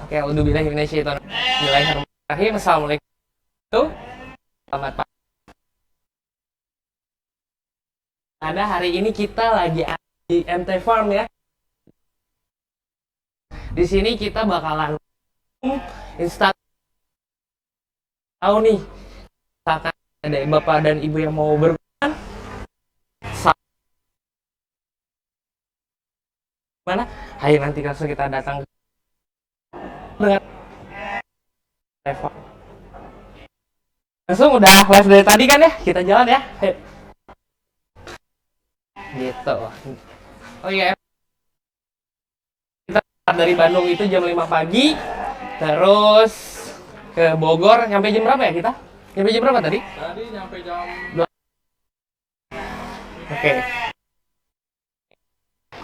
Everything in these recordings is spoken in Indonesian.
Oke, Alhamdulillah Bismillahirrahmanirrahim. Assalamualaikum. Selamat pagi. Ada hari ini kita lagi di MT Farm ya. Di sini kita bakalan instan tahu nih, misalkan ada bapak dan ibu yang mau bermain mana, ayo nanti langsung kita datang dengan Eva. Langsung udah live dari tadi kan ya, kita jalan ya. Ayo. Gitu. Oh iya, kita dari Bandung itu jam 5 pagi, terus ke Bogor nyampe jam berapa ya kita? Nyampe jam berapa tadi? Tadi nyampe jam 2. Oke.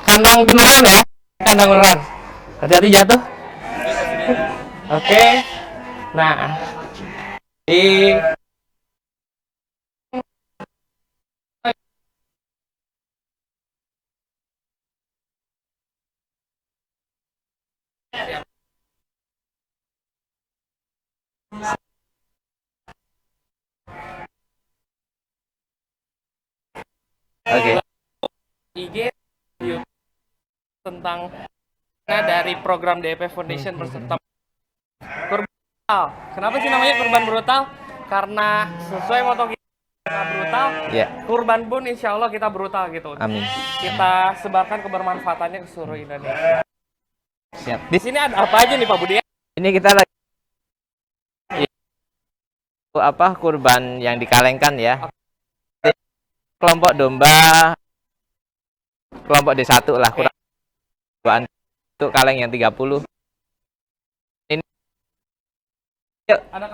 Kandang beneran ya? Kandang beneran. Hati-hati jatuh. Oke. Nah, di Oke. IG tentang dari program DP Foundation berserta kurban brutal. Kenapa sih namanya kurban brutal? Karena sesuai moto kita brutal, Ya. kurban pun insya Allah kita brutal gitu. Amin. Kita sebarkan kebermanfaatannya ke seluruh Indonesia. Siap. Di sini ada apa aja nih Pak Budi? Ini kita lagi apa kurban yang dikalengkan ya. Kelompok domba kelompok D1 lah, kurang untuk kaleng yang 30. Ini Ada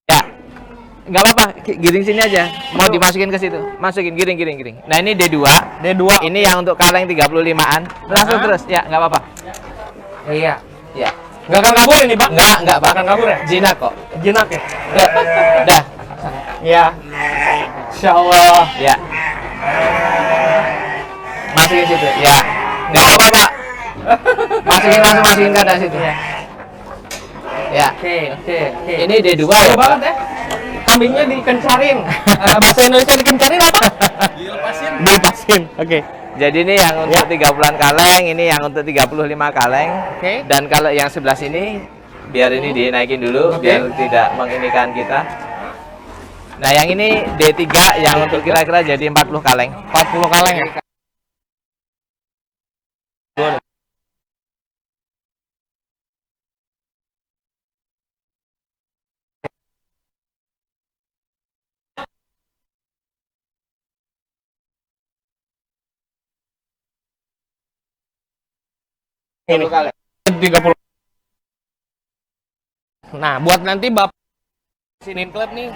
ya. Enggak apa-apa, giring sini aja. Mau dimasukin ke situ. Masukin giring. Nah, ini D2. D2. Ini yang untuk kaleng 35-an. Langsung terus. Ya, enggak apa-apa. Iya. Ya. Nggak akan kabur ini Pak? Enggak, Pak. Akan kabur ya? Jinak kok. Jinak ya? Ya. Dah. Iya. Insya Allah. Ya. Masukin situ. Ya. Enggak apa-apa, Pak. Masukin ke dalam situ. Ya. Oke. Ini D2 Seru ya, banget ya. Kambingnya dikencarin. Bahasa Indonesia dikencarin apa? Dilepasin. Oke. Jadi ini yang untuk 30-an kaleng, ini yang untuk 35 kaleng. Oke. Dan kalau yang sebelah sini, biar ini dinaikin dulu, Oke. biar tidak menginikan kita. Nah, yang ini D3 yang untuk kira-kira jadi 40 kaleng. 40 kaleng ya? Ini 30. Nah, buat nanti Bapak sinin klub nih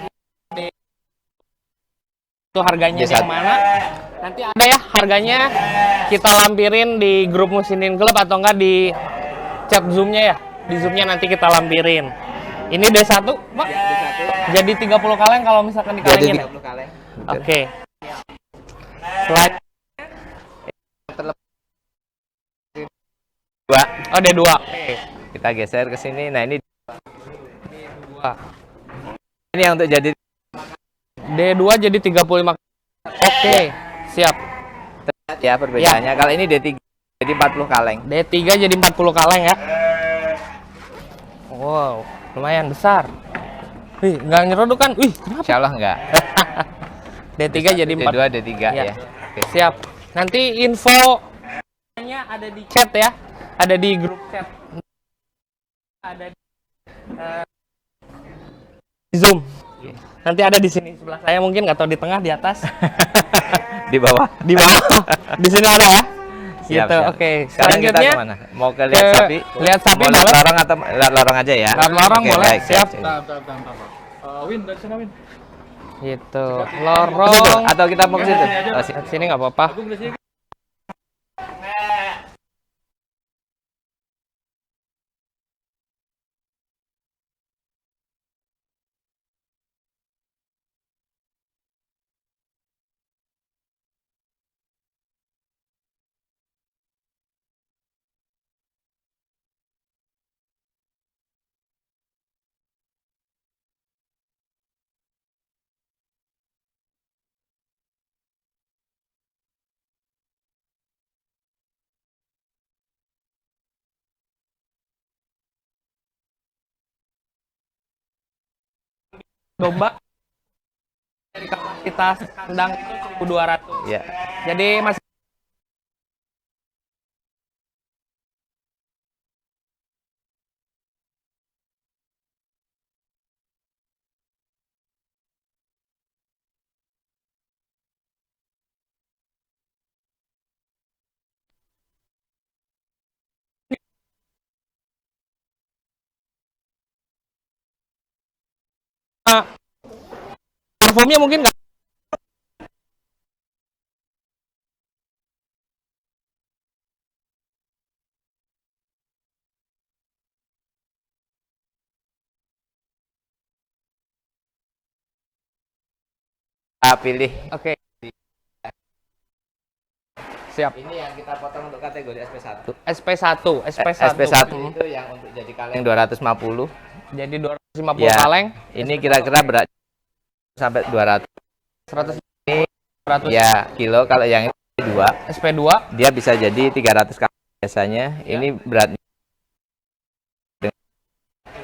itu harganya Bisa. yang mana? Nanti ada ya harganya, kita lampirin di grup Musinin Klub atau enggak di chat Zoom-nya ya. Di Zoom-nya nanti kita lampirin. Ini D1, Pak. Jadi 30 kaleng kalau misalkan dikalengin. Jadi 30 kaleng. Oke. Slide Dua. oh D2. Oke. Kita geser ke sini. Nah, ini D2. ini yang untuk jadi D2 jadi 35. Oke, siap. ya perbedaannya. Kalau ini D3 jadi 40 kaleng. D3 jadi 40 kaleng ya. Wow, lumayan besar. Wih, nggak nyeruduk kan? Wih, kenapa? Insya Allah enggak. D3 jadi 4. D2, D3 Ya. ya. Oke. Siap. Nanti infonya ada di chat ya. Ada di grup chat. Ada di Zoom. Nanti ada di sini sebelah saya, mungkin nggak tahu di tengah, di atas, Di bawah. di bawah. Di sini ada ya. Siap, Gitu. siap. Oke. Sekarang kita Selanjutnya kemana? Mau ke lihat sapi? lihat sapi Mau lihat boleh. lorong atau lihat lorong aja ya? Lihat lorong Oke, boleh. baik, Siap. Bentar. Win, dari sana Win. Gitu. Ke situ, Lorong. atau kita mau ke situ? Oh, Sini nggak apa-apa. Aku dari sini. domba dari kapasitas kandang itu 1.200. Ya. Jadi masih performnya mungkin nggak Pilih. oke. Siap. Ini yang kita potong untuk kategori SP1. SP1, SP1. SP1 itu yang untuk jadi kaleng 250. Jadi 250 Ya. kaleng, Ini kira-kira berat sampai 200. 100 ini 100 Ya, kilo. Kalau yang ini 2, SP2. dia bisa jadi 300 kaleng biasanya. Ya. Ini beratnya.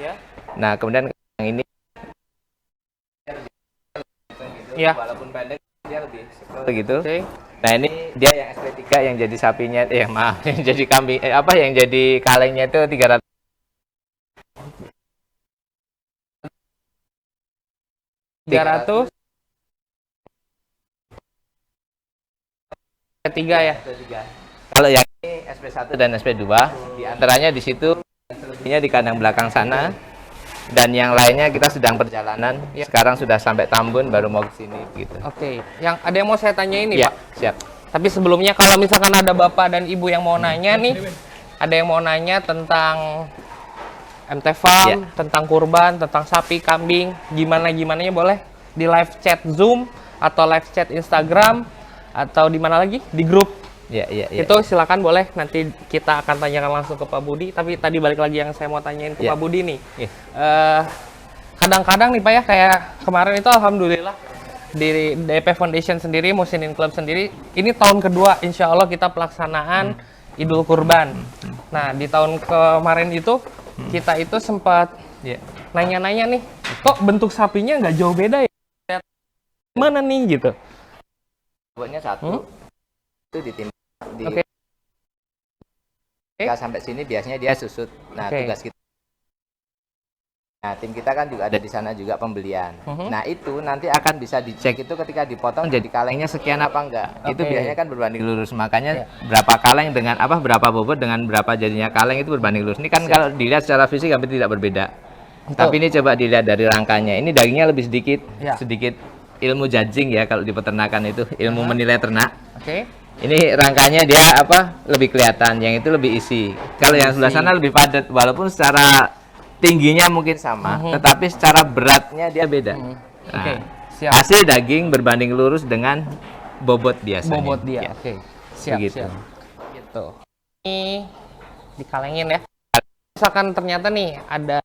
Ya. Nah, kemudian yang ini Ya. walaupun pendek dia lebih begitu. Oke. Nah, ini dia yang SP3 yang jadi sapinya, maaf, yang jadi kambing, yang jadi kalengnya itu 300. 300 SP3 ya. Kalau yang ini SP1 dan SP2, diantaranya di situ, selebihnya di kandang belakang sana, dan yang lainnya kita sedang perjalanan. Ya. Sekarang sudah sampai Tambun, baru mau ke sini gitu. Oke. Yang ada yang mau saya tanya ini, Ya, Pak. siap. Tapi sebelumnya kalau misalkan ada Bapak dan Ibu yang mau nanya nih, ada yang mau nanya tentang MT Farm, Ya. tentang kurban, tentang sapi, kambing, gimana-gimananya boleh di live chat Zoom atau live chat Instagram atau di mana lagi? Di grup. Ya. Itu silakan boleh, nanti kita akan tanyakan langsung ke Pak Budi. Tapi tadi balik lagi yang saya mau tanyain ke Ya. Pak Budi nih. Ya. Kadang-kadang nih Pak ya, kayak kemarin itu alhamdulillah di DP Foundation sendiri, Musinin Club sendiri, ini tahun kedua insya Allah kita pelaksanaan Idul Kurban. Nah, di tahun kemarin itu kita itu sempat Ya. nanya-nanya nih, kok bentuk sapinya nggak jauh beda ya? Mana nih gitu? Bobotnya satu, itu ditimbang di Oke. Ketika sampai sini biasanya dia susut. Nah, Oke. tugas kita. Nah, tim kita kan juga ada di sana juga pembelian. Nah, itu nanti akan bisa dicek itu ketika dipotong jadi kalengnya sekian apa enggak. Itu Oke. biasanya kan berbanding lurus. Makanya berapa kaleng dengan berapa bobot dengan berapa jadinya kaleng itu berbanding lurus. Ini kan kalau dilihat secara fisik hampir tidak berbeda. Betul. Tapi ini coba dilihat dari rangkanya. Ini dagingnya lebih sedikit, Ya. sedikit ilmu judging ya kalau di peternakan itu, ilmu menilai ternak. Oke. Ini rangkanya dia lebih kelihatan, yang itu lebih isi. Kalau yang sebelah sana lebih padat, walaupun secara tingginya mungkin sama, tetapi secara beratnya dia beda. Oke, Nah, siap. hasil daging berbanding lurus dengan bobot biasanya. Bobot dia. Ya. Oke. Siap, Begitu. siap. Gitu. Ini dikalengin ya. Misalkan ternyata nih ada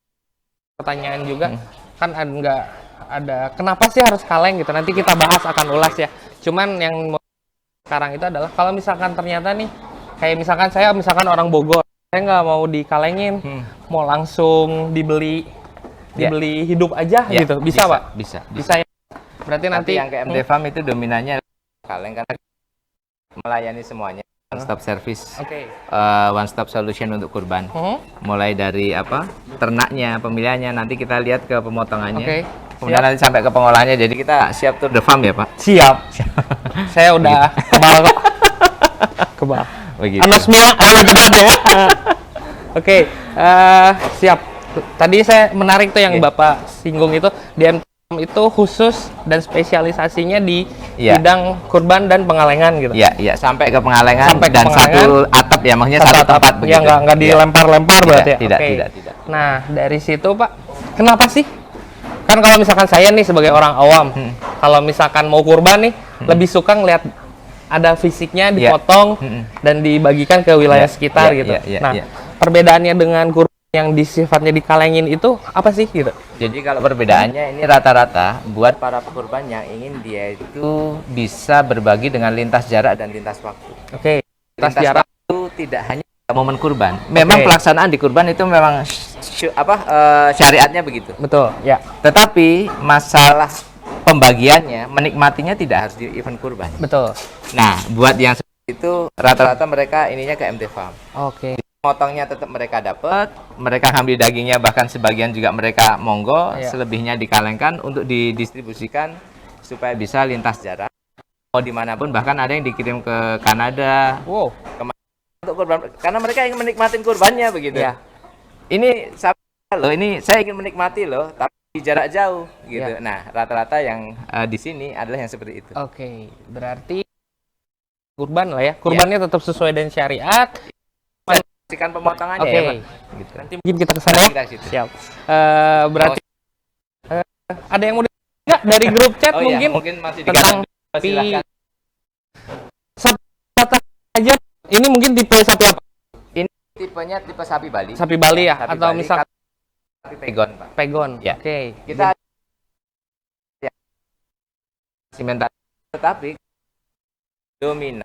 pertanyaan juga, kan nggak ada kenapa sih harus kaleng gitu. Nanti kita bahas akan ulas ya. Cuman yang sekarang itu adalah kalau misalkan ternyata nih kayak misalkan orang Bogor, saya nggak mau dikalengin, mau langsung dibeli hidup aja Ya, gitu. Bisa, Pak? Bisa. Ya. Berarti Tapi nanti yang ke MT Farm itu dominannya kaleng karena melayani semuanya. One stop service. Oke. One stop solution untuk kurban. Hmm? Mulai dari ternaknya, pemilihannya, nanti kita lihat ke pemotongannya. Oke, Kemudian nanti sampai ke pengolahannya. Jadi kita siap tour de farm ya, Pak. Siap. Saya udah kebal kok. Kebal. Begitu. Anosmia gitu ya. Oke, siap. Tadi saya menarik tuh yang Bapak singgung itu di MTM itu khusus dan spesialisasinya di Iya. bidang kurban dan pengalengan gitu. Iya, iya, sampai ke pengalengan Sampai ke dan pengalengan. satu atap ya, maksudnya satu tempat begitu. Ya nggak dilempar-lempar berarti ya. Tidak, Oke. tidak. Nah, dari situ Pak, kenapa sih? Kan kalau misalkan saya nih sebagai orang awam, kalau misalkan mau kurban nih, lebih suka ngeliat ada fisiknya Iya. dipotong dan dibagikan ke wilayah Iya, sekitar iya, gitu. iya, iya, Nah, iya. perbedaannya dengan kurban yang sifatnya dikalengin itu apa sih gitu? Jadi kalau perbedaannya ini rata-rata buat para pekurban yang ingin dia itu bisa berbagi dengan lintas jarak dan lintas waktu. Oke, Lintas jarak. waktu tidak hanya momen kurban. Memang Oke. pelaksanaan di kurban itu memang syariatnya begitu. Betul, ya. Tetapi masalah pembagiannya, menikmatinya tidak harus di event kurban. Betul. Nah, buat yang seperti itu rata-rata mereka ininya ke MT Farm. Oke. Motongnya tetap mereka dapat, mereka ambil dagingnya, bahkan sebagian juga mereka monggo, Iya. selebihnya dikalengkan untuk didistribusikan supaya bisa lintas jarak. Mau dimanapun, bahkan ada yang dikirim ke Kanada Wow. untuk kurban, karena mereka ingin menikmati kurbannya begitu. Iya. Ini loh, ini saya ingin menikmati loh, tapi di jarak jauh gitu. Iya. Nah, rata-rata yang di sini adalah yang seperti itu. Oke, berarti kurban lah ya. Kurbannya tetap sesuai dengan syariat. Pastikan pemotongannya Oke. ya, Pak. Gitu. Nanti mungkin kita ke sana ya. Kita ke situ. Siap. Berarti ada yang mau enggak dari grup chat Oh iya, mungkin masih tentang diganti. Silakan. sapi aja. Ini mungkin tipe sapi apa? Tipenya tipe sapi Bali. Sapi Bali ya, Sapi atau Bali, misal sapi pegon, Pak. pegon. Ya. Oke. Kita sementara, tetapi dominan.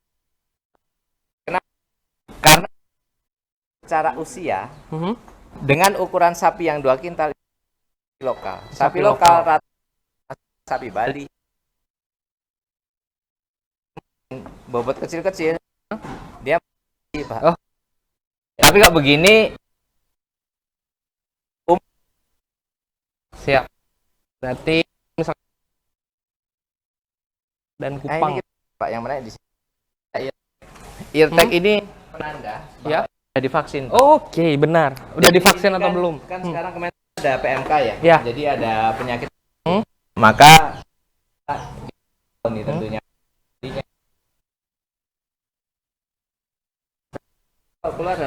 Kenapa? Karena secara usia Mhm. dengan ukuran sapi yang 2 kintal lokal. Sapi Sapi lokal lokal. sapi Bali. Bobot kecil-kecil. Dia Pak. Oh. Tapi kalau begini Siap. Berarti misal dan Nah, kupang. ini Pak yang mana di sini? Eartag ini penanda Ya. sudah divaksin. Pak. Oke, benar. Udah Jadi divaksin ini atau kan- belum? Kan sekarang kemarin ada PMK ya. Ya. Jadi ada penyakit. Hmm. Maka ini tentunya. Keluar.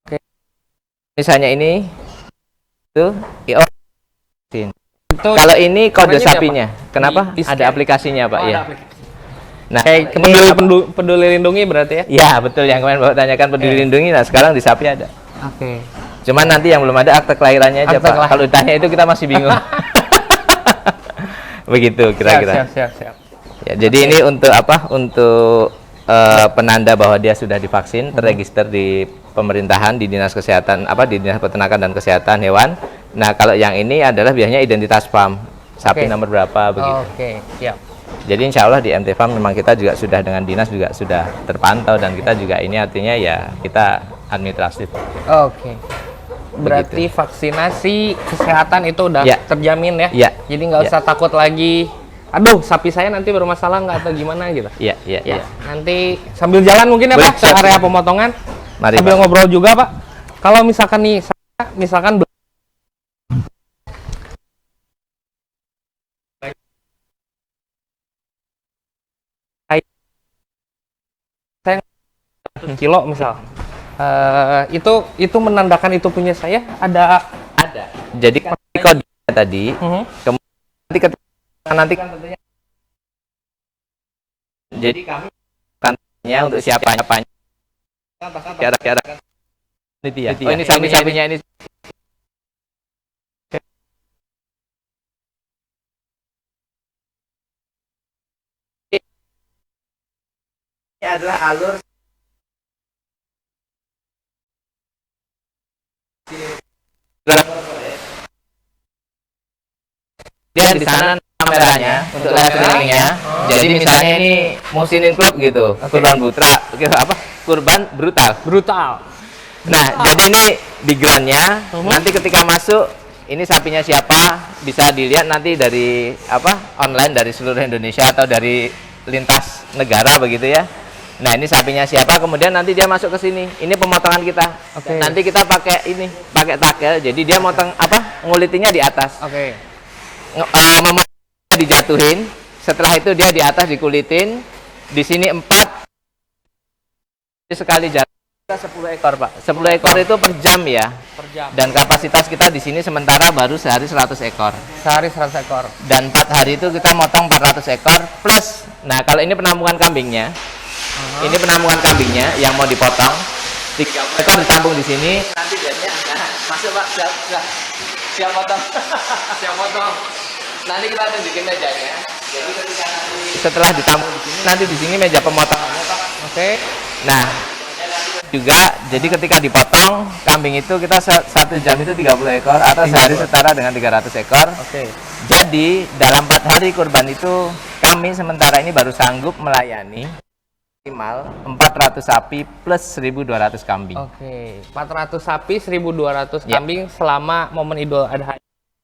Oke. Misalnya ini tuh IO. Itu Kalau ini kode caranya sapinya. Kenapa? Di Ada scan. aplikasinya, Pak, ya. Nah, kayak ini peduli lindungi berarti ya? ya, betul yang kemarin Bapak tanyakan peduli lindungi. Nah, sekarang di sapi ada. Oke. Cuman nanti yang belum ada akte kelahirannya aja, Akte Pak. kelahiran. Kalau ditanya itu kita masih bingung. Begitu kira-kira. Siap. Ya, jadi ini untuk apa? Untuk penanda bahwa dia sudah divaksin, terregister di pemerintahan, di Dinas Kesehatan, di Dinas Peternakan dan Kesehatan Hewan. Nah, kalau yang ini adalah biasanya identitas farm, sapi Oke. nomor berapa begitu. Oke, siap. Jadi insya Allah di MT Farm memang kita juga sudah dengan dinas juga sudah terpantau, dan kita juga ini artinya ya kita administratif. Oke. Berarti vaksinasi kesehatan itu udah Ya. terjamin ya? Ya. Jadi nggak Ya. usah takut lagi. Aduh, sapi saya nanti bermasalah nggak atau gimana gitu. Iya, iya, Ya. iya. Nanti sambil jalan mungkin ya Boleh, Pak, ke siap, area siap. pemotongan. Mari, Sambil Pak. ngobrol juga Pak. Kalau misalkan nih, saya misalkan saya kilo misal, itu menandakan itu punya saya ada. Ada. Jadi kan kode tadi, Mhm. nanti ketika nanti kan tentunya. Jadi kami kantornya untuk siapanya, cara-cara ini ya. Oh, ini sapinya ini. Ini adalah alur dia di sana kameranya untuk live streamingnya. Jadi misalnya ini Musinin Club gitu, kurban putra, kurban brutal. Brutal. Nah, jadi ini di grandnya, nanti ketika masuk ini sapinya siapa bisa dilihat nanti dari online dari seluruh Indonesia atau dari lintas negara begitu ya. Nah, ini sapinya siapa, kemudian nanti dia masuk ke sini. Ini pemotongan kita. Oke. Nanti kita pakai takel. Jadi dia motong ngulitinya di atas. Oke. Dijatuhin. Setelah itu dia di atas dikulitin. Di sini 4 sekali jatuh. 10 ekor, Pak. 10 ekor itu per jam ya. Per jam. Dan kapasitas kita di sini sementara baru sehari 100 ekor. Sehari 100 ekor. Dan 4 hari itu kita motong 400 ekor plus. Nah, kalau ini penampungan kambingnya. Ini penampungan kambingnya yang mau dipotong. 3 ekor ditampung di sini. Nanti biasanya masuk, Pak. Siap potong. Siap potong. Nanti kita tunjukin mejanya. Jadi ketika nanti setelah ditampung di sini, nanti di sini meja pemotongannya, Pak. Oke. Nah, juga. Jadi ketika dipotong kambing itu kita 1 jam itu 30 ekor atau sehari setara dengan 300 ekor. Oke. Jadi dalam 4 hari kurban itu kami sementara ini baru sanggup melayani minimal 400 sapi plus 1.200 kambing. Oke. 400 sapi, 1.200 Ya. kambing selama momen Idul Adha.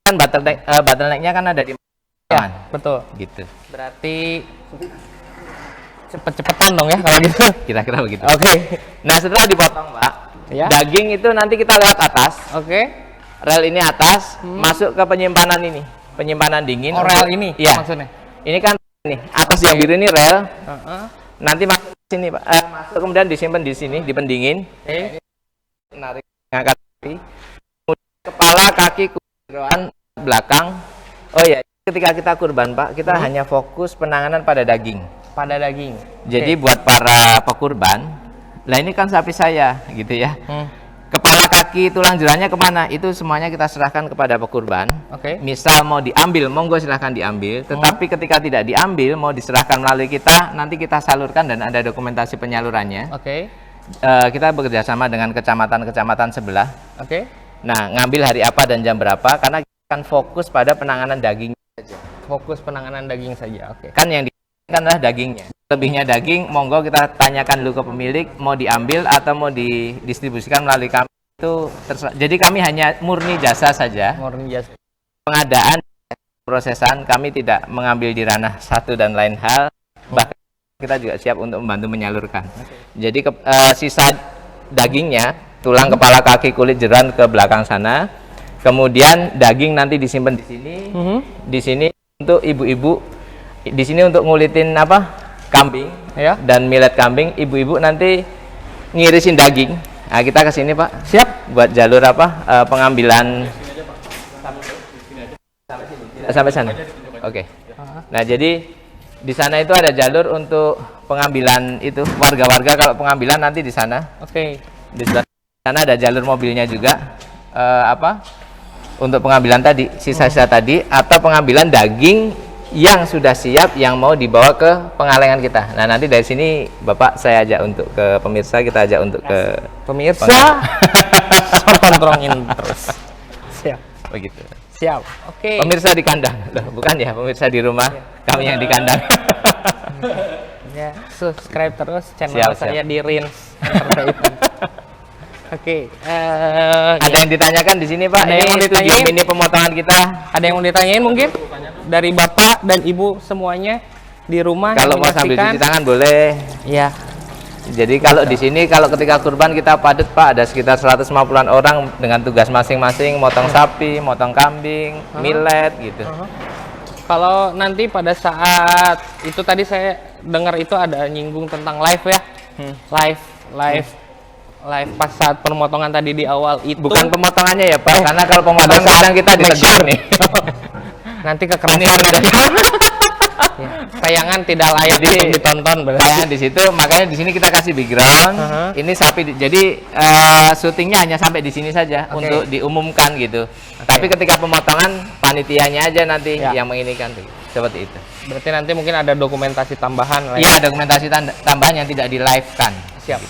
Kan bottleneck-nya kan ada di Ya, betul. gitu. Berarti cepet-cepetan dong ya kalau gitu. Kira-kira begitu. Oke. Nah, setelah dipotong, Pak, Ya. daging itu nanti kita lewat atas. Oke. Rel ini atas masuk ke penyimpanan ini. Penyimpanan dingin. Oh, rel ini Iya. maksudnya. Ini kan nih, atas yang biru ini rel. Heeh. Nanti masuk ke sini, Pak. Masuk kemudian disimpan di sini, dipendingin. Oke. Menarik, ngangkat kaki. Kemudian kepala, kaki, jeroan, belakang. Oh ya, ketika kita kurban, Pak, kita hanya fokus penanganan pada daging. Pada daging. Jadi Oke. buat para pekurban, lah ini kan sapi saya, gitu ya. Kepala, kaki, tulang jeroannya kemana? Itu semuanya kita serahkan kepada pekurban. Oke. Misal mau diambil, monggo silahkan diambil. Tetapi ketika tidak diambil, mau diserahkan melalui kita, nanti kita salurkan dan ada dokumentasi penyalurannya. Oke. Kita bekerja sama dengan kecamatan-kecamatan sebelah. Oke. Nah, ngambil hari apa dan jam berapa, karena kita akan fokus pada penanganan daging. Fokus penanganan daging saja. Oke. Kan yang kan adalah dagingnya. Lebihnya daging, monggo kita tanyakan dulu ke pemilik mau diambil atau mau didistribusikan melalui kami, itu terserah. Jadi kami hanya murni jasa saja. Murni jasa. Pengadaan, prosesan kami tidak mengambil di ranah satu dan lain hal. Bahkan kita juga siap untuk membantu menyalurkan. Jadi sisa dagingnya, tulang, kepala, kaki, kulit, jeroan ke belakang sana. Kemudian daging nanti disimpan di sini. Di sini untuk ibu-ibu. Di sini untuk ngulitin apa? Kambing Ya. dan millet kambing. Ibu-ibu nanti ngirisin daging. Nah, kita ke sini, Pak. Siap. Buat jalur apa? Pengambilan sampai sana. Oke. Nah, jadi di sana itu ada jalur untuk pengambilan itu warga-warga kalau pengambilan nanti di sana. Oke. Di sebelah sana ada jalur mobilnya juga. Untuk pengambilan tadi, sisa-sisa tadi atau pengambilan daging yang sudah siap yang mau dibawa ke pengalengan kita. Nah, nanti dari sini Bapak saya ajak untuk ke pemirsa, kita ajak untuk ke Pemirsa, tontrongin terus. Siap. begitu. Siap. Oke. Pemirsa di kandang. Loh, bukan ya, pemirsa di rumah. Kami yang di kandang. Ya, subscribe terus channel Siap, saya siap. di Rins Entertainment. Oke. Ada yang ditanyakan di sini, Pak? Ada yang mau Ini ditanyain? studio mini pemotongan kita. Ada yang mau ditanyain mungkin dari Bapak dan Ibu semuanya di rumah Kalau yang mau sambil menyaksikan? cuci tangan boleh. Iya. Jadi kalau di sini kalau ketika kurban kita padat, Pak, ada sekitar 150-an orang dengan tugas masing-masing, motong sapi, motong kambing, millet gitu. Kalau nanti pada saat itu tadi saya dengar itu ada nyinggung tentang live ya. Live pas saat pemotongan tadi di awal itu. Bukan pemotongannya ya, Pak, karena kalau pemotongan kadang kita ditegur nih. Nanti Ini kekerasan. Ya, tayangan tidak layak Jadi, untuk ditonton berarti. Kayak di situ, makanya di sini kita kasih background. Ini sapi, jadi syutingnya hanya sampai di sini saja untuk diumumkan gitu. Tapi ketika pemotongan panitianya aja nanti Ya. yang menginikan seperti itu. Berarti nanti mungkin ada dokumentasi tambahan lah ya. Iya, dokumentasi tambahan yang tidak di live kan. Siap.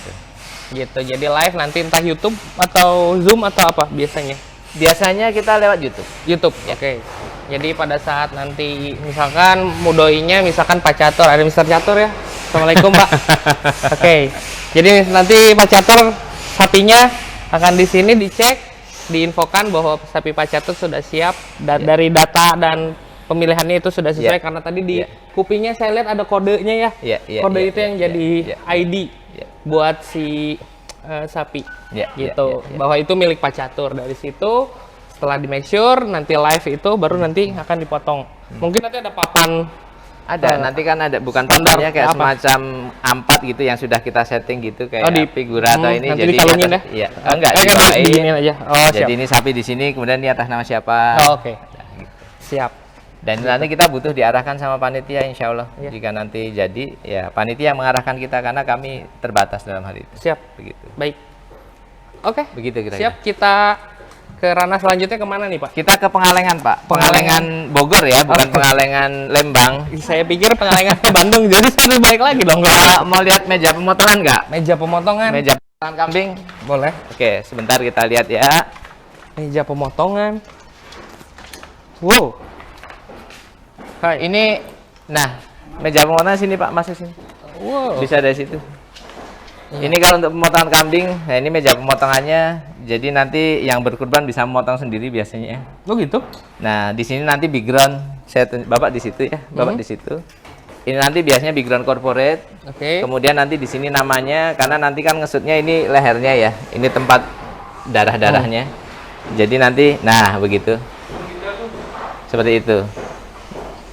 Gitu. Jadi live nanti entah YouTube atau Zoom atau apa biasanya? Biasanya kita lewat YouTube. YouTube. Oke. Jadi pada saat nanti misalkan mudoinya misalkan Pak Catur, ada Mr. Catur ya. Assalamualaikum, Pak. Oke. Jadi nanti Pak Catur sapinya akan di sini dicek, diinfokan bahwa sapi Pak Catur sudah siap dan dari data dan pemilihannya itu sudah sesuai karena tadi di kupingnya saya lihat ada kodenya ya. Kode itu yang jadi ID buat si sapi. Gitu. Bahwa itu milik Pak Catur. Dari situ setelah di make sure nanti live itu baru nanti akan dipotong. Mungkin nanti ada papan. Ada, nanti kan ada bukan standar papannya kayak apa? semacam A4 gitu yang sudah kita setting gitu kayak di figura atau ini nanti jadi dikalungin ya? Iya. Enggak, Enggak diginiin aja. Oh, jadi siap. ini sapi di sini kemudian ini atas nama siapa. Oh, oke. Siap. Dan nanti kita butuh diarahkan sama panitia insya Allah. Iya. Jika nanti jadi ya panitia mengarahkan kita karena kami terbatas dalam hal itu. Siap. Begitu. Baik. Oke. Begitu kira-kira. Siap, kita ke ranah selanjutnya kemana nih, Pak? Kita ke Pengalengan, Pak. Pengalengan Bogor ya, bukan Pengalengan Lembang. Saya pikir Pengalengan ke Bandung, jadi saya harus balik lagi dong. Mau lihat meja pemotongan nggak? Meja pemotongan. Meja Pemotongan kambing. Boleh. Oke, sebentar kita lihat ya. Meja pemotongan. Wow. Hai. Ini, nah, meja pemotongan sini Pak, masuk sini. Wow. Bisa dari situ. Ini kalau untuk pemotongan kambing, nah ini meja pemotongannya. Jadi nanti yang berkurban bisa memotong sendiri biasanya. Oh gitu? Nah, di sini nanti background, Bapak di situ ya, Bapak di situ. Ini nanti biasanya background corporate. Oke. Kemudian nanti di sini namanya, karena nanti kan ngesutnya ini lehernya ya, ini tempat darah-darahnya. Jadi nanti, nah begitu, seperti itu.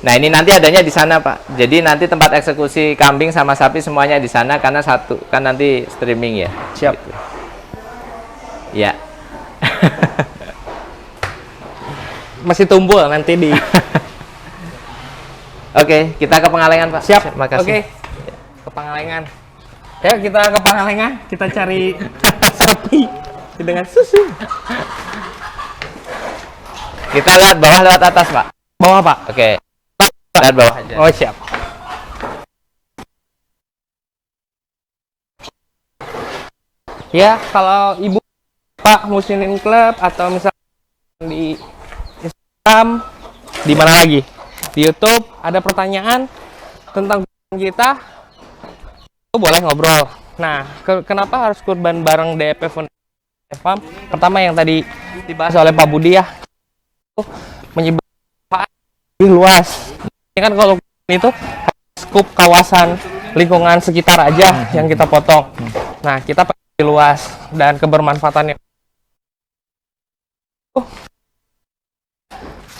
Nah ini nanti adanya di sana Pak. Jadi nanti tempat eksekusi kambing sama sapi semuanya di sana karena satu kan nanti streaming ya. Siap. Gitu. Ya. Masih tumpul nanti di. Oke, kita ke Pengalengan Pak. Siap. Makasih. Oke. Ke Pangalengan. Ya kita ke Pangalengan. Kita cari sapi dengan susu. Kita lihat bawah lewat atas Pak. Bawah Pak. Oke. Lihat bawah aja. Oh siap. Ya kalau ibu Pak Musinin Club atau misalnya di Instagram, di mana lagi? Di YouTube ada pertanyaan tentang kita, boleh ngobrol. Nah, kenapa harus kurban bareng DP Foundation? Pertama yang tadi dibahas oleh Pak Budi ya, menyebar lebih luas. Ini kan kalau itu skup kawasan lingkungan sekitar aja yang kita potong. Nah, kita lebih luas dan kebermanfaatannya.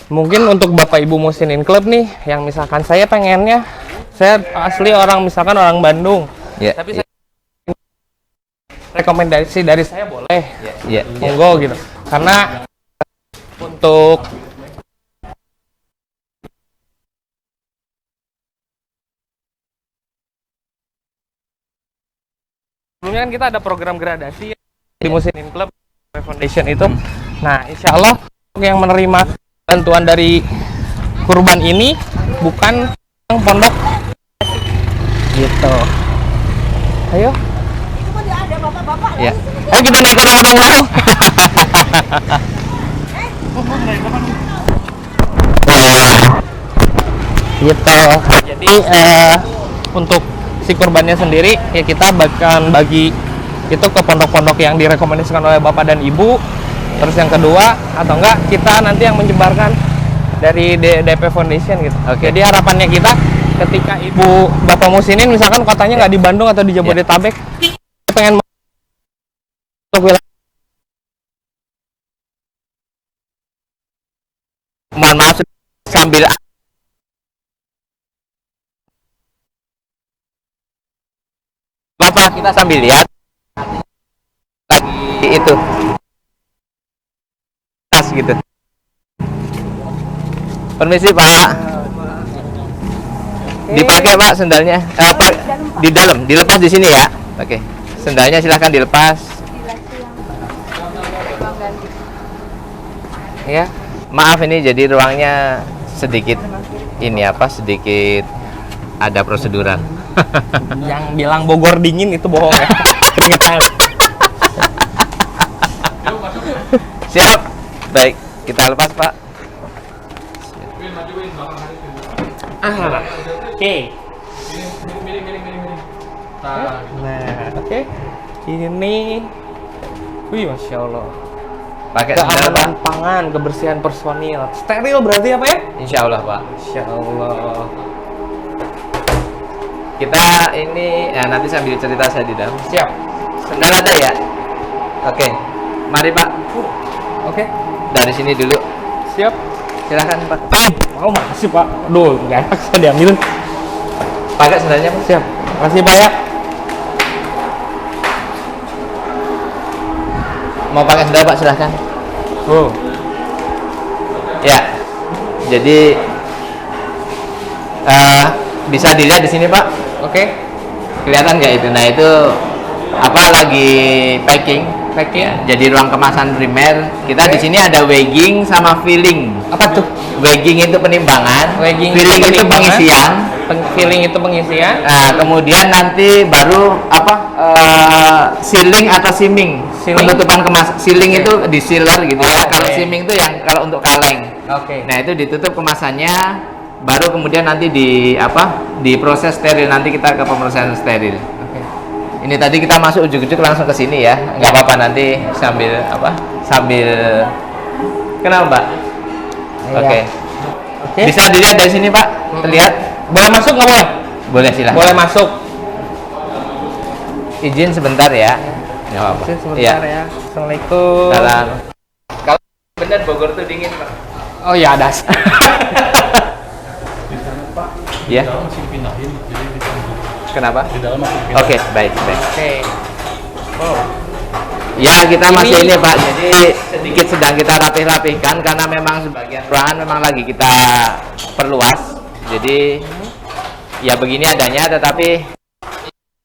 Mungkin untuk Bapak Ibu Musinin Club nih, yang misalkan saya pengennya, saya asli orang misalkan orang Bandung, tapi saya rekomendasi dari saya boleh, monggo gitu. Karena untuk sebelumnya kan kita ada program gradasi di Musinin Club Foundation itu. Nah, insya Allah yang menerima bantuan dari kurban ini bukan yang pondok gitu. Ayo. Itu kan ada bapak-bapak. Ya. Ayo kita naik ke orang mau. Gitu. Jadi untuk si kurbannya sendiri ya kita bahkan bagi itu ke pondok-pondok yang direkomendasikan oleh Bapak dan Ibu. Terus yang kedua atau enggak kita nanti yang menyebarkan dari DP Foundation gitu. Jadi harapannya kita ketika Ibu Bapak Musinin misalkan kotanya nggak di Bandung atau di Jabodetabek, pengen untuk wilayah. Mohon maaf sambil Bapak kita sambil lihat lagi itu tas gitu. Permisi Pak. Dipakai Pak sendalnya. Di dalam, dilepas di sini ya. Oke. Sendalnya silahkan dilepas. Ya. Maaf ini jadi ruangnya sedikit sedikit ada proseduran. Yang bilang Bogor dingin itu bohong ya. Keringetan. Siap. Baik, kita lepas Pak. Oke. Miring. Nah, oke. Ini wih, Masya Allah. Pakai sendal Pak. Keamanan pangan, kebersihan personil. Steril berarti apa ya? Insya Allah Pak. Insya Allah. Kita ini ya nanti sambil cerita saya di dalam. Siap. Sendal ada ya? Oke. Mari Pak. Oke. Dari sini dulu. Siap. Silahkan Pak. Oh, makasih Pak. Aduh, nggak enak saya diambil. Pakai sendalnya Pak. Siap. Makasih Pak ya. Mau pakai sendal Pak silahkan. Oh. Ya. Jadi bisa dilihat di sini Pak. Oke. Kelihatan nggak itu? Nah itu apa lagi packing? Ya, jadi ruang kemasan primer. Kita di sini ada weighing sama filling. Apa tuh? Weighing itu penimbangan, Weighing filling itu itu penimbangan. pengisian, Filling itu pengisian. Nah, kemudian nanti baru apa sealing atau simming. Sealing? Penutupan sealing Oke. itu di sealer gitu ya. Oke. Kalau simming itu yang kalau untuk kaleng. Oke. Nah, itu ditutup kemasannya, baru kemudian nanti diproses steril, nanti kita ke pemrosesan steril. Oke. Ini tadi kita masuk ujuk-ujuk langsung ke sini ya. Nggak apa-apa, nanti sambil kenapa, Mbak? Iya. Oke. Oke. Bisa dilihat dari sini, Pak? Terlihat? Boleh masuk nggak boleh? Boleh, silahkan. Boleh masuk. Izin sebentar ya. Nggak apa-apa. Sebentar ya. Assalamualaikum. Salam. Kalau benar Bogor tuh dingin, Pak. Oh iya ada. Ya. Masih dipindahin, jadi disambung. Kenapa? Di dalam masih dipindahin. Oke, baik. Oke. Oh. Ya, kita masih Ini- ini, Pak. Jadi sedikit sedang kita rapih-rapihkan karena memang sebagian ruangan memang lagi kita perluas. Jadi ya begini adanya, tetapi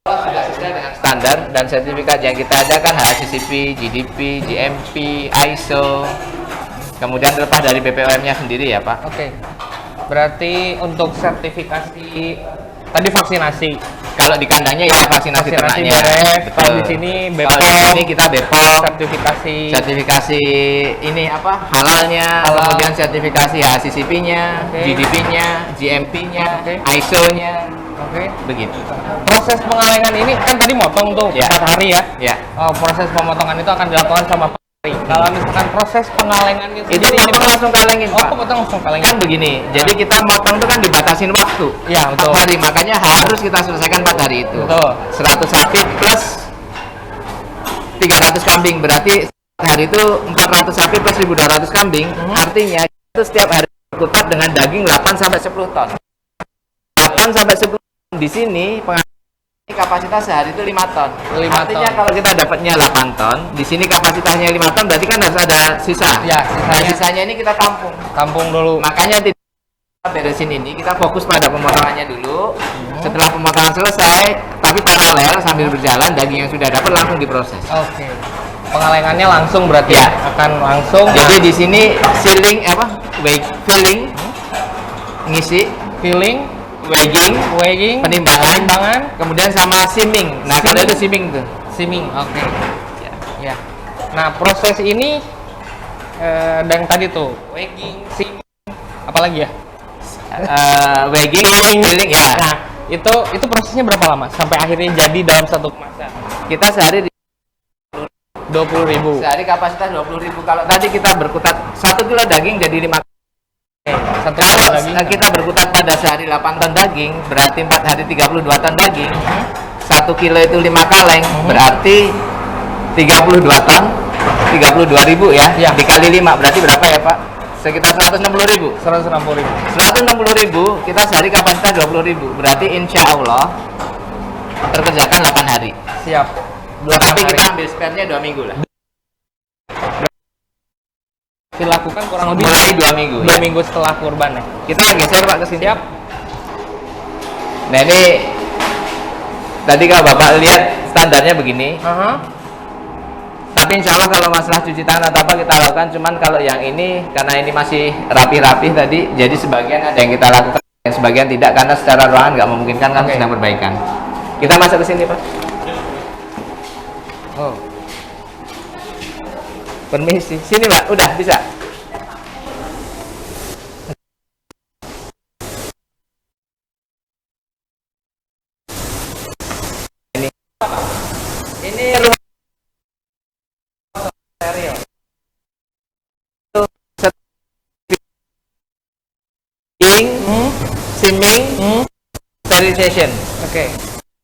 sudah sesuai dengan standar dan sertifikat yang kita ada kan HACCP, GDP, GMP, ISO. Kemudian terlepas dari BPOM-nya sendiri ya, Pak. Oke. Berarti untuk sertifikasi tadi vaksinasi. Kalau di kandangnya ya vaksinasi ternaknya. beres. Betul. Kalau di sini Kalau di BPOM, sini kita BPOM, sertifikasi. sertifikasi ini apa halalnya, Halal. kemudian sertifikasi HACCP-nya, Oke. GDP-nya, GMP-nya, Oke. ISO-nya, Oke. begitu. Proses pengalengan ini kan tadi motong tuh Ya. 4 hari ya. Ya. Oh, proses pemotongan itu akan dilakukan sama Pak Hari. Kalau misalkan proses pengalengannya Itu sendiri potong langsung kalengin, Oh, Pak. potong langsung Kan kalengan. begini, jadi kita motong itu kan dibatasin waktu. Iya, 4 betul. hari, makanya harus kita selesaikan 4 hari itu. Betul. 100 sapi plus 300 kambing, berarti hari itu 400 sapi plus 1.200 kambing. Artinya itu setiap hari berkutat dengan daging 8 sampai 10 ton. 8 sampai 10 ton di sini kapasitas sehari itu 5 ton. 5 Artinya ton. kalau kita dapatnya 8 ton, di sini kapasitasnya 5 ton, berarti kan harus ada sisa. Ya, Nah, sisanya ini kita tampung. Tampung dulu. Makanya tidak kita beresin ini, kita fokus pada pemotongannya dulu. Setelah pemotongan selesai, tapi paralel sambil berjalan daging yang sudah dapat langsung diproses. Oke. Pengalengannya langsung berarti Ya. akan langsung. Jadi di sini filling filling, ngisi, filling, weighing, penimbangan, kemudian sama simming. Nah, kalau itu simming tuh. simming. Oke. Ya. Nah, proses ini dan tadi tuh weighing, simming, apalagi ya? Weighing, filling ya. Nah, itu prosesnya berapa lama sampai akhirnya jadi dalam satu kemasan? Kita sehari 20.000. sehari kapasitas 20.000. Kalau tadi kita berkutat 1 kilo daging jadi 5. Satu Kalau kilo daging. kita berkutat pada sehari 8 ton daging, berarti 4 hari 32 ton daging. 1 kilo itu 5 kaleng, berarti 32 ton, 32.000 ya. Ya. Dikali 5 berarti berapa ya, Pak? Sekitar 160.000. 160.000. 160.000, kita sehari kapasitas 20.000. Berarti insya Allah terkerjakan 8 hari. Siap. Tapi 8 hari. kita ambil spare-nya 2 minggu lah. Dilakukan kurang lebih Mulai 2 minggu. 2 minggu setelah kurban ya. Kita geser, Pak, ke sini. Siap. Nah, ini tadi kalau Bapak lihat standarnya begini. Tapi insya Allah kalau masalah cuci tangan atau apa kita lakukan, cuman kalau yang ini karena ini masih rapi-rapi tadi, jadi sebagian ada yang kita lakukan, yang sebagian tidak karena secara ruangan nggak memungkinkan kan Oke. sedang perbaikan. Kita masuk ke sini, Pak. Oh. Permisi, sini, Pak. Udah bisa. Ini rumah steril. Simming, sterilization. Oke.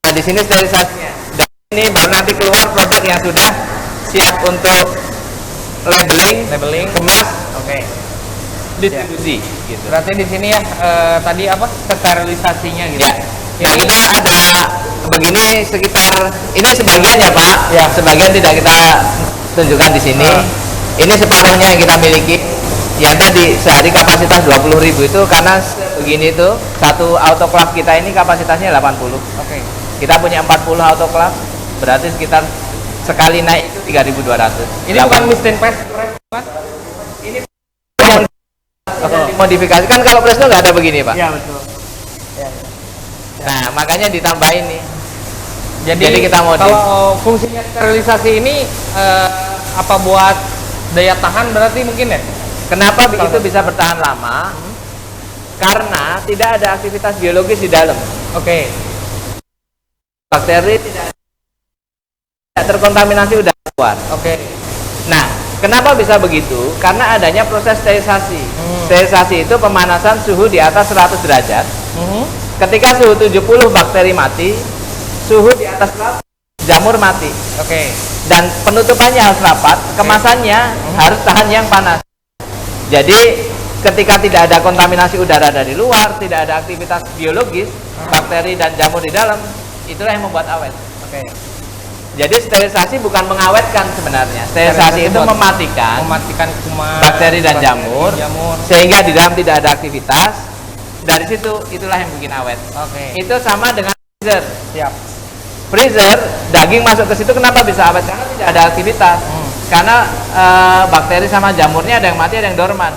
Nah, di sini sterilisasinya. Dan ini baru nanti keluar produk yang sudah siap untuk labeling, kemas, Oke. distribusi. Gitu. Berarti di sini ya tadi apa? Sterilisasinya gitu. Ya. Nah, kita ada begini sekitar ini sebagian ya, Pak. Ya. Sebagian tidak kita tunjukkan di sini. Ini separuhnya yang kita miliki. Yang tadi sehari kapasitas 20.000 itu karena begini itu satu autoclave kita ini kapasitasnya 80. Oke. Kita punya 40 autoclave, berarti sekitar sekali naik itu 3.200. Ini bukan mesin press, Mas? Ini yang modifikasi kan kalau Presto nggak ada begini, Pak. Iya, betul. Nah, makanya ditambahin nih. Jadi kita modif. kalau fungsinya sterilisasi ini apa buat daya tahan berarti mungkin ya? Kenapa itu bisa bertahan lama? Karena tidak ada aktivitas biologis di dalam. Oke. Bakteri tidak terkontaminasi udara luar. Oke. Nah, kenapa bisa begitu? Karena adanya proses sterilisasi. Sterilisasi itu pemanasan suhu di atas 100 derajat. Ketika suhu 70 bakteri mati, suhu di atas 100 jamur mati. Oke. Dan penutupannya harus rapat, kemasannya harus tahan yang panas. Jadi ketika tidak ada kontaminasi udara dari luar, tidak ada aktivitas biologis, bakteri dan jamur di dalam, itulah yang membuat awet. Oke. Jadi sterilisasi bukan mengawetkan sebenarnya. Sterilisasi itu mematikan kuman, bakteri dan jamur, sehingga di dalam tidak ada aktivitas. Dari situ itulah yang bikin awet. Oke. Itu sama dengan freezer. Siap. Freezer, daging masuk ke situ kenapa bisa awet? Karena tidak ada aktivitas. Karena bakteri sama jamurnya ada yang mati, ada yang dorman.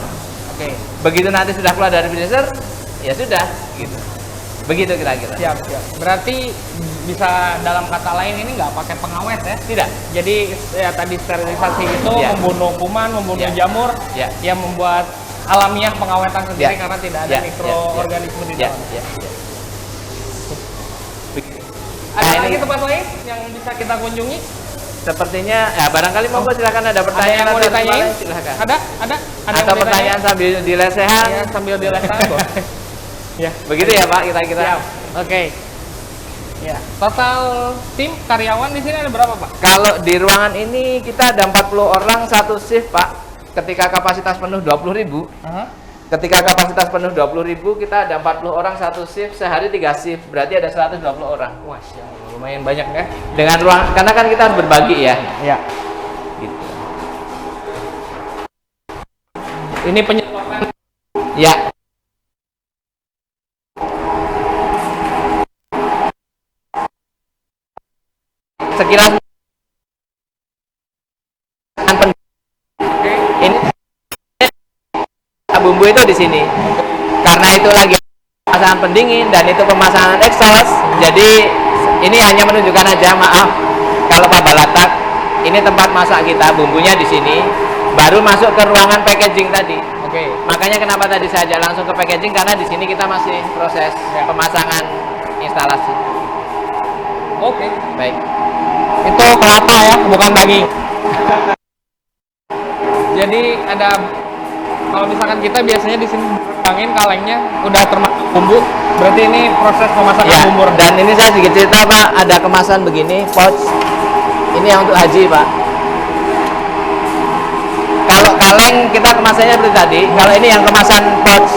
Oke. Begitu nanti sudah keluar dari freezer, ya sudah, gitu. Begitu kira-kira. Siap. Berarti bisa dalam kata lain ini nggak pakai pengawet ya? Tidak. Jadi ya tadi sterilisasi itu membunuh kuman, membunuh jamur, yang membuat alamiah pengawetan sendiri karena tidak ada mikroorganisme di dalam. Ada lagi tempat lain yang bisa kita kunjungi? Sepertinya ya barangkali monggo silakan ada pertanyaan yang mau atau ditanyain? silakan. Ada Atau yang mau pertanyaan sambil di lesehan. ya, sambil di lesehan boleh. Ya, Begitu ya Pak kira-kira. siap. Oke. Ya, total tim karyawan di sini ada berapa, Pak? Kalau di ruangan ini kita ada 40 orang satu shift, Pak. Ketika kapasitas penuh 20.000. Ketika kapasitas penuh 20.000, kita ada 40 orang satu shift, sehari 3 shift. Berarti ada 120 orang. Wah, lumayan banyak ya. Dengan ruang, karena kan kita harus berbagi ya. Ya. Gitu. Ini penyetopan. Ya. Sekilas ini bumbu itu di sini. Karena itu lagi pemasangan pendingin dan itu pemasangan exhaust. Jadi ini hanya menunjukkan aja, maaf kalau Pak Balatak, ini tempat masak kita, bumbunya di sini, baru masuk ke ruangan packaging tadi. Oke. Makanya kenapa tadi saya ajak langsung ke packaging, karena di sini kita masih proses pemasangan instalasi. Oke. Baik. Itu kelapa ya, bukan daging. Jadi ada, kalau misalkan kita biasanya di sini angin kalengnya udah termasuk bumbu, berarti ini proses pemasakan Ya, bumbu. dan ini saya sedikit cerita Pak, ada kemasan begini, pouch. Ini yang untuk haji Pak. Kalau kaleng kita kemasannya seperti tadi, kalau ini yang kemasan pouch.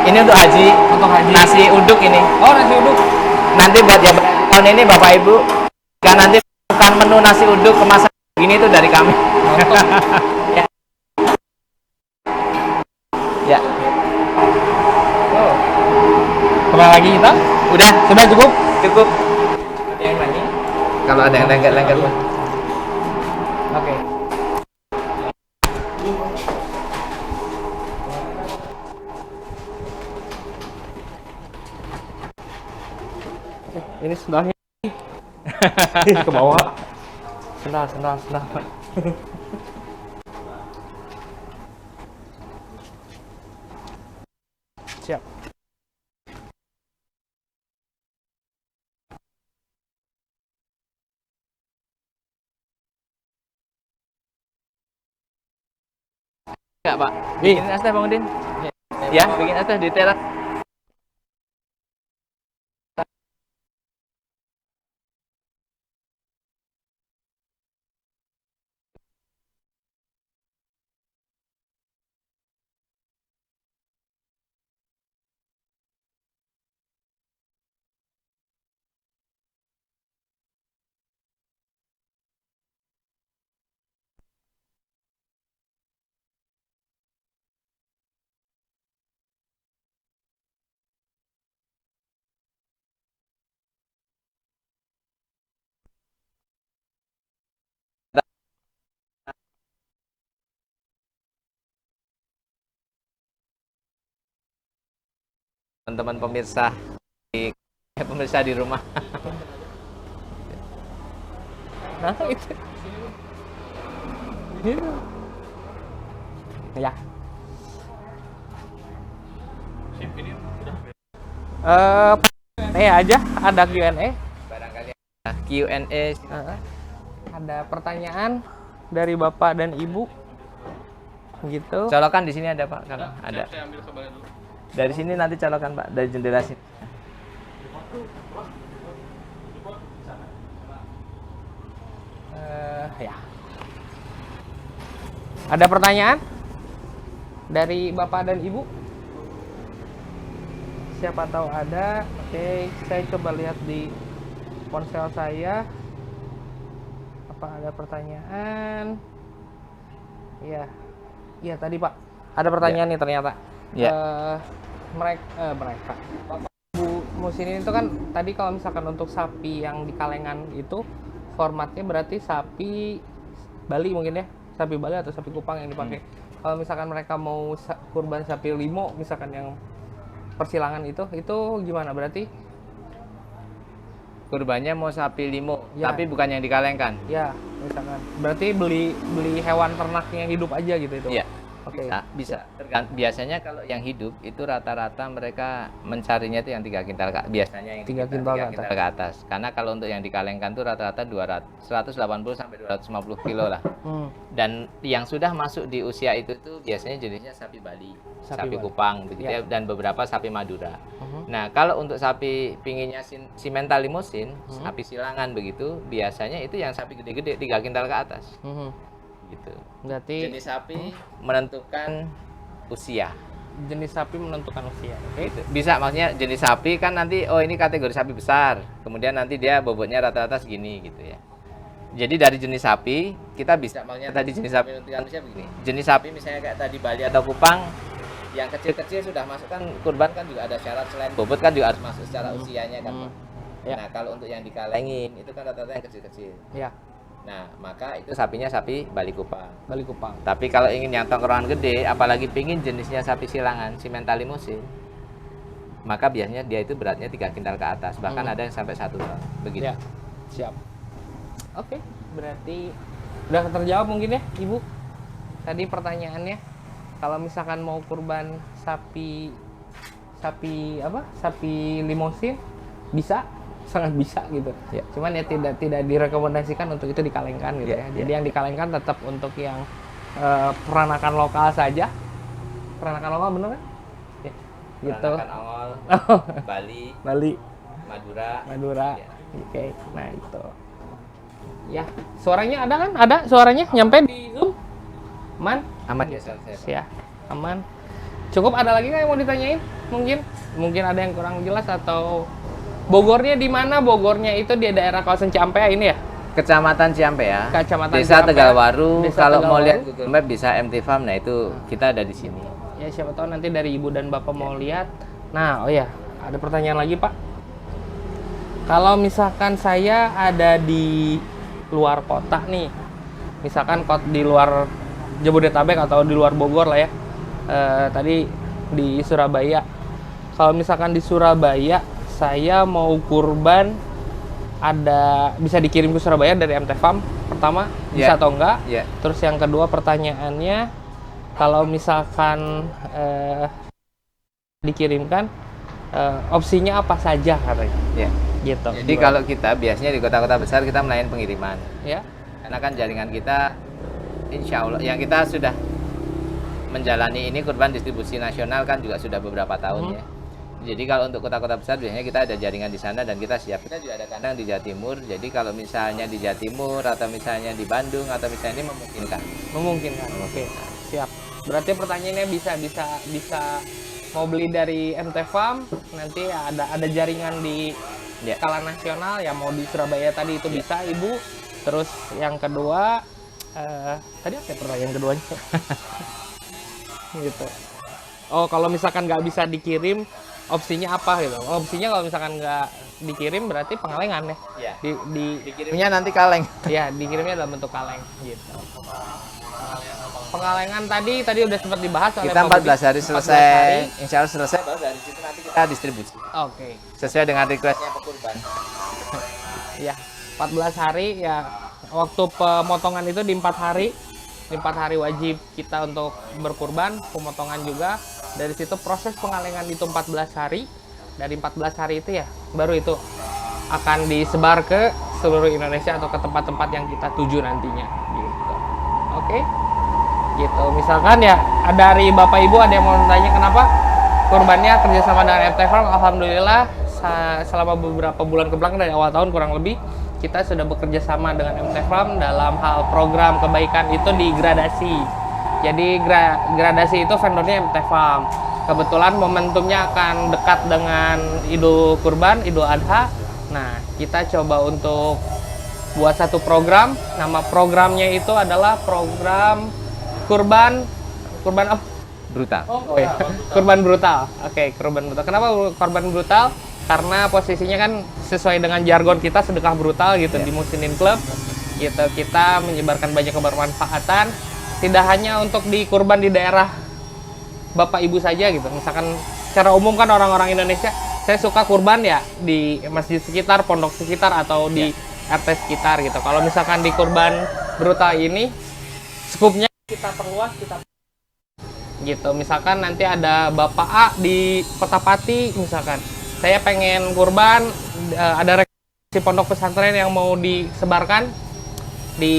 Ini untuk haji. Untuk haji. Nasi uduk ini. Oh, nasi uduk. Nanti buat ya tahun ini Bapak Ibu, kan nanti bukan menu nasi uduk kemasan begini itu dari kami. Ya. Ya. Oh. Kembali lagi kita? Udah, Sudah cukup? cukup. Ada yang lagi? Kalau ada yang lengket-lengket Pak. Oke. Ini sendalnya ke bawah. Sendal. Siap. Enggak Pak. Bikin es teh Bang Udin. Ya, bikin es teh di teras. Teman-teman pemirsa Ya, pemirsa di rumah. Nah, itu. Gitu. Ya. Aja ada Q&A. Barangkali Q&A. Ada pertanyaan dari Bapak dan Ibu. Gitu. Colokan di sini ada Pak, kalau ada. Saya ambil kabarnya dulu. Dari sini nanti colokan Pak, dari jendela sini. Ya. Ada pertanyaan dari Bapak dan Ibu? Siapa tahu ada. Oke, saya coba lihat di ponsel saya. Apa ada pertanyaan? Iya. Iya tadi Pak. Ada pertanyaan nih ternyata. Ya. Mereka. Bapak Bu Musinin itu kan tadi kalau misalkan untuk sapi yang di Kalengan itu formatnya berarti sapi Bali mungkin ya, sapi Bali atau sapi Kupang yang dipakai. Kalau misalkan mereka mau kurban sapi limo, misalkan yang persilangan itu gimana? Berarti Kurbannya mau sapi limo, Ya. tapi bukan yang dikalengkan. ya misalkan berarti beli hewan ternak yang hidup aja gitu itu. Iya. Oke. Bisa. Biasanya kalau yang hidup itu rata-rata mereka mencarinya itu yang 3 kintal biasanya yang 3 kintal ke atas. ke atas. Karena kalau untuk yang dikalengkan itu rata-rata 180 sampai 250 kilo lah. Dan yang sudah masuk di usia itu tuh biasanya jenisnya sapi Bali, sapi Bali. Kupang begitu Ya. ya, dan beberapa sapi Madura. Nah, kalau untuk sapi pinginnya simental limosin, sapi silangan begitu, biasanya itu yang sapi gede-gede 3 kintal ke atas. Gitu. Berarti Jenis sapi menentukan usia. jenis sapi menentukan usia. Oke. Gitu. Bisa, maksudnya jenis sapi kan nanti, oh ini kategori sapi besar, kemudian nanti dia bobotnya rata-rata segini gitu ya. Jadi dari jenis sapi kita bisa, maksudnya tadi jenis sapi menentukan usia begini. Jenis sapi misalnya kayak tadi Bali atau Kupang, yang kecil-kecil sudah masuk kan kurban kan juga ada syarat, selain bobot kan juga harus masuk secara usianya kan. Ya. Nah kalau untuk yang dikalengin itu kan rata-rata yang kecil-kecil. Ya, Nah maka itu sapinya sapi Bali Kupang. Bali Kupang. Tapi kalau ingin yang tongkrongan gede, apalagi pingin jenisnya sapi silangan, simental limosin, maka biasanya dia itu beratnya 3 kintal ke atas, bahkan ada yang sampai 1 ton. Begitu. Ya, siap. Oke, berarti udah terjawab mungkin ya, Ibu. Tadi pertanyaannya, kalau misalkan mau kurban sapi limosin, bisa, sangat bisa gitu. Ya. Cuman ya tidak direkomendasikan untuk itu dikalengkan gitu ya. Ya. Jadi yang dikalengkan tetap untuk yang peranakan lokal saja. Peranakan lokal bener kan? Ya, gitu. Peranakan ongol, Bali, Bali, Madura. Ya. Ya. Oke, nah itu. Ya, suaranya ada kan? Ada suaranya nyampe di Zoom? Aman? Aman ya, selesai. Ya, aman. Cukup, ada lagi nggak yang mau ditanyain? Mungkin ada yang kurang jelas atau Bogornya di mana? Bogornya itu di daerah kawasan Ciampea ini ya? Kecamatan Ciampea, Kecamatan Desa Ciampea. Tegalwaru. Desa Kalau mau Tegalwaru. lihat Google Map bisa MT Farm. Nah itu kita ada di sini. Ya, siapa tahu nanti dari Ibu dan Bapak mau lihat. Nah, oh ya, ada pertanyaan lagi, Pak. Kalau misalkan saya ada di luar kota nih, misalkan di luar Jabodetabek atau di luar Bogor lah ya, tadi di Surabaya. Kalau misalkan di Surabaya saya mau kurban, bisa dikirim ke Surabaya dari MT Farm. Pertama, bisa atau enggak? Ya. Terus yang kedua pertanyaannya, kalau misalkan dikirimkan, opsinya apa saja katanya? Ya. Gitu. Jadi kalau kita biasanya di kota-kota besar kita melayani pengiriman. ya, Karena kan jaringan kita, insya Allah, yang kita sudah menjalani ini kurban distribusi nasional kan juga sudah beberapa tahun ya. Jadi kalau untuk kota-kota besar biasanya kita ada jaringan di sana dan kita siap. Kita juga ada kandang di Jawa Timur. Jadi kalau misalnya di Jawa Timur atau misalnya di Bandung atau misalnya ini memungkinkan. Oke, siap. Berarti pertanyaannya bisa mau beli dari MT Farm, nanti ada jaringan di skala nasional ya, mau di Surabaya tadi itu bisa Ibu. Terus yang kedua, tadi apa ya pertanyaan keduanya? Gitu. Oh, kalau misalkan nggak bisa dikirim, opsinya apa gitu? Opsinya kalau misalkan nggak dikirim berarti pengalengan ya? Ya. Dikirimnya nanti kaleng. ya, dikirimnya dalam bentuk kaleng gitu. Pengalengan tadi udah sempat dibahas oleh Kita Pak 14 Budi. hari 14 selesai. hari. Insya Allah selesai. Baru dari situ nanti kita kita distribusi Oke. sesuai dengan requestnya pekurban. Ya, 14 hari ya, waktu pemotongan itu di 4 hari. Di 4 hari wajib kita untuk berkurban, pemotongan juga. Dari situ proses pengalengan itu 14 hari. Dari 14 hari itu ya, baru itu akan disebar ke seluruh Indonesia atau ke tempat-tempat yang kita tuju nantinya gitu. Oke. Gitu. Misalkan ya, dari Bapak Ibu ada yang mau tanya kenapa kurbannya kerjasama dengan MT Farm. Alhamdulillah selama beberapa bulan kebelakang dari awal tahun kurang lebih kita sudah bekerja sama dengan MT Farm dalam hal program kebaikan itu di gradasi. Jadi gradasi itu vendornya MT Farm. Kebetulan momentumnya akan dekat dengan Idul Kurban, Idul Adha. Nah, kita coba untuk buat satu program. Nama programnya itu adalah program kurban apa? Brutal. Oh ya, kurban brutal. Oke, kurban brutal. Kenapa korban brutal? Karena posisinya kan sesuai dengan jargon kita sedekah brutal gitu di Musinin Club. Gitu, kita menyebarkan banyak kebermanfaatan. Tidak hanya untuk di kurban di daerah Bapak Ibu saja gitu. Misalkan secara umum kan orang-orang Indonesia, saya suka kurban ya di masjid sekitar, pondok sekitar atau di RT sekitar gitu. Kalau misalkan di kurban brutal ini, skupnya kita perluas, kita gitu. Misalkan nanti ada Bapak A di Kota Pati, misalkan saya pengen kurban, ada rekomendasi pondok pesantren yang mau disebarkan di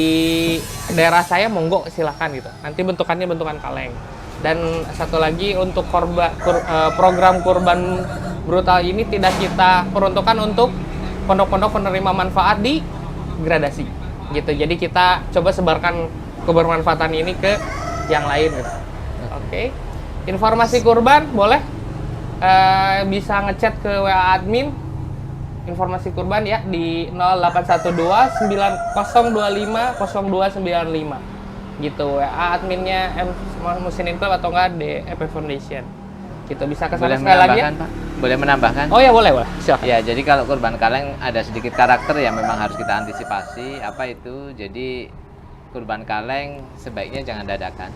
daerah saya, monggo silahkan gitu. Nanti bentukannya bentukan kaleng. Dan satu lagi untuk program kurban brutal ini tidak kita peruntukkan untuk pondok-pondok penerima manfaat di gradasi gitu. Jadi kita coba sebarkan kebermanfaatan ini ke yang lain gitu. Oke. Informasi kurban boleh bisa ngechat ke WA admin informasi kurban ya di 0812 9025 0295 gitu. WA adminnya Musinin Club atau enggak DEP Foundation gitu. Bisa ke sana sekali lagi ya? Pak? Boleh menambahkan? Oh ya boleh silakan. Ya, jadi kalau kurban kaleng ada sedikit karakter yang memang harus kita antisipasi. Apa itu? Jadi kurban kaleng sebaiknya jangan dadakan.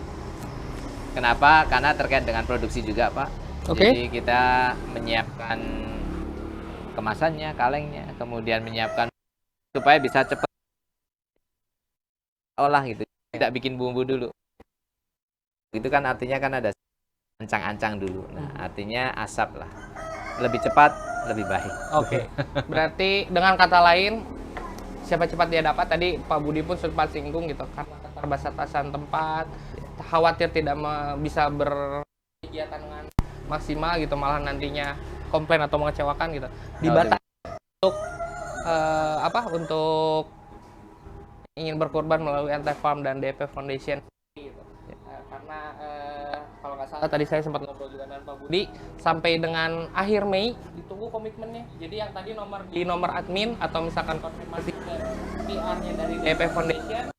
Kenapa? Karena terkait dengan produksi juga, Pak. Oke. Jadi kita menyiapkan kemasannya, kalengnya, kemudian menyiapkan supaya bisa cepat olah gitu. Tidak bikin bumbu dulu. Itu kan artinya kan ada ancang-ancang dulu. Nah, artinya asap lah. Lebih cepat, lebih baik. Oke. Berarti dengan kata lain, siapa cepat dia dapat. Tadi Pak Budi pun sempat singgung gitu, karena keterbatasan tempat, khawatir tidak bisa berkegiatan dengan maksimal gitu, malah nantinya komplain atau mengecewakan gitu. Dibatasi untuk untuk ingin berkorban melalui MT Farm dan DEP Foundation gitu. Karena kalau nggak salah tadi saya sempat ngobrol juga dengan Pak Budi, sampai dengan akhir Mei ditunggu komitmennya. Jadi yang tadi nomor admin atau misalkan konfirmasi ke PR-nya dari DEP Foundation,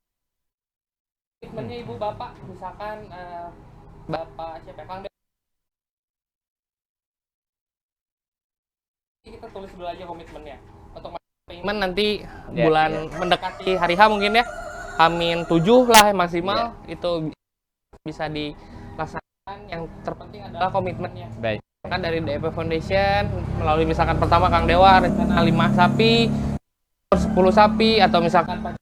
komitmennya Ibu Bapak, misalkan Bapak siapa ya, Kang Dewa. Kita tulis dulu aja komitmennya untuk payment nanti bulan mendekati hari H mungkin ya, H-7 lah maksimal itu bisa dilaksanakan. Yang terpenting adalah komitmennya. Baik. Kan dari DEP Foundation melalui misalkan pertama Kang Dewa rencana 5 sapi, 10 sapi atau misalkan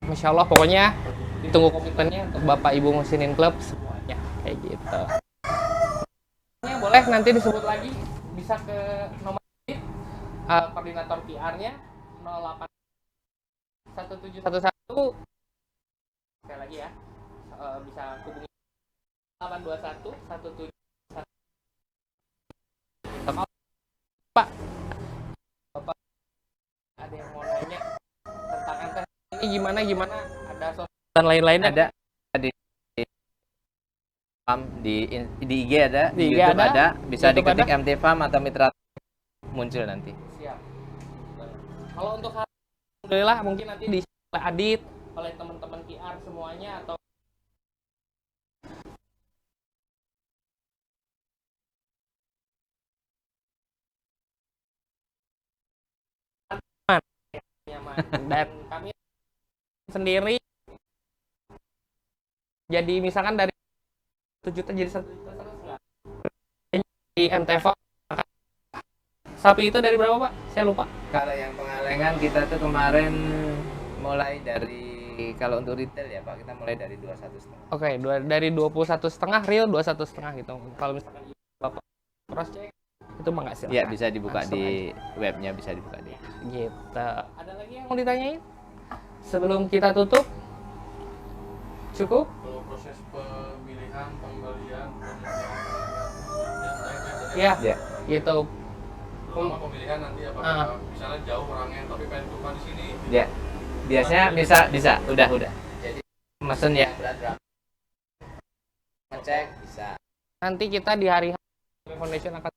Masya Allah, pokoknya ditunggu komitmennya untuk Bapak Ibu Musinin Club semuanya kayak gitu. Boleh nanti disebut lagi, bisa ke nomor koordinator PR-nya 08 1711 sekali lagi ya, bisa hubungi 821 171. Pak, Bapak ada yang mau nanya tentang MT ini gimana ada sosial dan lain-lain? Ada di IG ada, di YouTube ada, bisa diketik MT Farm atau Mitra muncul nanti. Siap. Kalau untuk alhamdulillah mungkin nanti di Adit oleh teman-teman PR semuanya atau nyaman. Dan kami sendiri jadi misalkan dari 1 juta jadi 1 juta terus nggak? di MTV. Sapi itu dari berapa Pak? Saya lupa. Kalau yang pengalengan kita tuh kemarin mulai dari, kalau untuk retail ya Pak, kita mulai dari 21,5. Oke, dari 21,5 real 21,5 gitu. Kalau misalkan Bapak cross check itu mah nggak silakan. Ya, bisa dibuka Langsung di webnya, bisa dibuka di. gitu. Ada lagi yang mau ditanyain? Sebelum kita tutup? Cukup? Kalau proses pemilihan, pembelian, Ya, Ya. gitu. terutama pemilihan nanti apakah misalnya jauh orangnya tapi pengen rumah di sini. Ya. Biasanya bisa. Udah. Jadi mesen ya. Ngecek bisa. Nanti kita di hari Foundation akan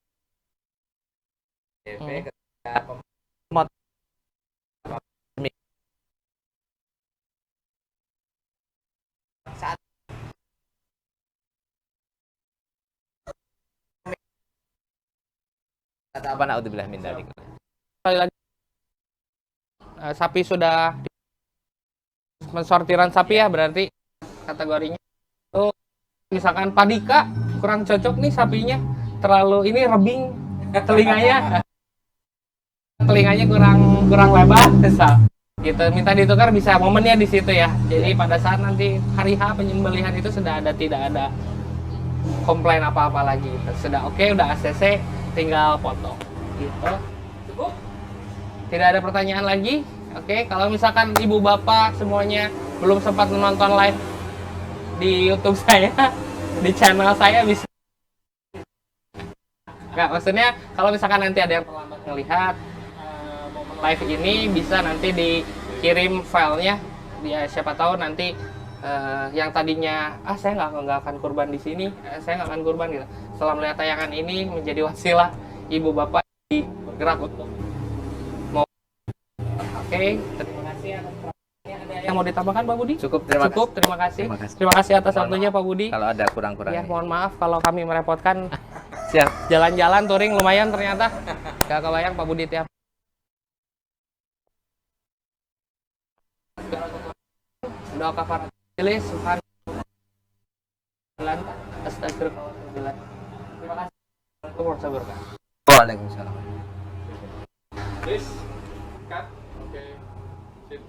DP Hmm. ketika saat atau apa, naudzubillah min dzalik. sekali lagi sapi sudah mensortiran sapi ya, berarti kategorinya itu misalkan padika kurang cocok nih sapinya, terlalu ini rebing telinganya kurang lebar misal gitu, minta ditukar bisa momennya di situ ya. Jadi pada saat nanti hari H penyembelihan itu sudah tidak ada komplain apa-apa lagi gitu. Sudah oke, udah ACC, tinggal potong gitu. Cukup? Tidak ada pertanyaan lagi? Oke, kalau misalkan ibu bapak semuanya belum sempat menonton live di YouTube saya, di channel saya bisa. Nggak, maksudnya kalau misalkan nanti ada yang terlambat melihat momen live ini, bisa nanti dikirim filenya. Dia siapa tahu nanti yang tadinya saya nggak akan kurban di sini, saya nggak akan kurban gitu. Setelah melihat tayangan ini menjadi wasilah ibu bapak bergerak untuk mau. Oke, terima kasih atas perhatiannya. Ada yang mau ditambahkan Pak Budi? Cukup, Terima kasih. Terima kasih. Terima kasih atas waktunya Pak Budi. Kalau ada Ya, kurang-kurangnya. mohon maaf kalau kami merepotkan. Siap. Jalan-jalan touring lumayan ternyata. Gak kebayang Pak Budi tiap. Doa kafarat pilih subhan. Astagfirullah. Terima kasih. Assalamualaikum warahmatullahi wabarakatuh. Waalaikumsalam. Please, cut. Oke. Sip.